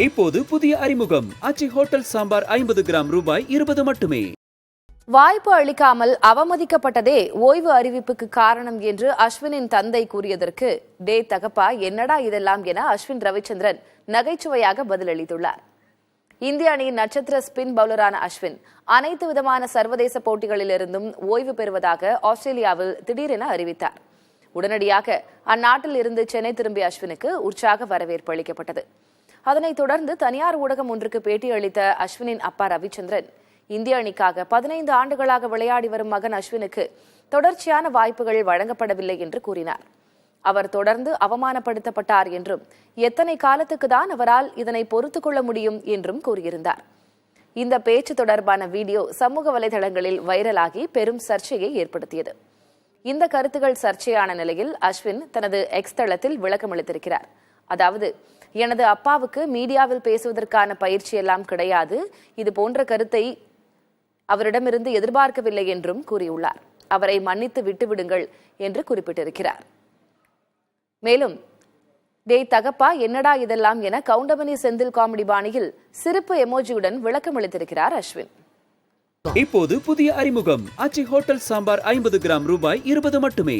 இப்போது புதிய அறிமுகம் அச்சி ஹோட்டல் சாம்பார் 50 கிராம் ரூபாய் 20 மட்டுமே. வாய்ப்பு அளிக்காமல் அவமதிக்கப்பட்டதே ஓய்வு அறிவிப்புக்கு காரணம் என்று அஸ்வினின் தந்தை கூறியதற்கு டே தகப்பா என்னடா இதெல்லாம் என அஸ்வின் ரவிச்சந்திரன் நகைச்சுவையாக பதிலளித்துள்ளார். இந்திய அணியின் நட்சத்திர ஸ்பின் பவுலரான அஸ்வின் அனைத்து விதமான சர்வதேச போட்டிகளிலிருந்தும் ஓய்வு பெறுவதாக ஆஸ்திரேலியாவில் திடீரென அறிவித்தார். உடனடியாக அந்நாட்டில் இருந்து சென்னை திரும்பிய அஸ்வினுக்கு உற்சாக வரவேற்பு அளிக்கப்பட்டது. அதனைத் தொடர்ந்து தனியார் ஊடகம் ஒன்றுக்கு பேட்டியளித்த அஸ்வினின் அப்பா ரவிச்சந்திரன், இந்திய அணிக்காக 15 ஆண்டுகளாக விளையாடி வரும் மகன் அஸ்வினுக்கு தொடர்ச்சியான வாய்ப்புகள் வழங்கப்படவில்லை என்று கூறினார். அவர் தொடர்ந்து அவமானப்படுத்தப்பட்டார் என்றும் எத்தனை காலத்துக்கு தான் அவரால் இதனை பொறுத்துக் கொள்ள முடியும் என்றும் கூறியிருந்தார். இந்த பேச்சு தொடர்பான வீடியோ சமூக வலைதளங்களில் வைரலாகி பெரும் சர்ச்சையை ஏற்படுத்தியது. இந்த கருத்துகள் சர்ச்சையான நிலையில் அஸ்வின் தனது எக்ஸ் தளத்தில் விளக்கமளித்திருக்கிறார். அதாவது, எனது அப்பாவுக்கு மீடியாவில் பேசுவதற்கான பயிற்சி எல்லாம் கிடையாது, இது போன்ற கருத்தை அவரிடமிருந்து எதிர்பார்க்கவில்லை என்றும் கூறியுள்ளார். அவரை மன்னித்து விட்டுவிடுங்கள் என்று குறிப்பிட்டிருக்கிறார். மேலும் டேய் தகப்பா என்னடா இதெல்லாம் என கவுண்டமணி செந்தில் காமெடி பாணியில் சிரிப்பு எமோஜியுடன் விளக்கமளித்திருக்கிறார் அஸ்வின். இப்போது புதிய அறிமுகம் அச்சி ஹோட்டல் சாம்பார் 50 கிராம் ரூபாய் 20 மட்டுமே.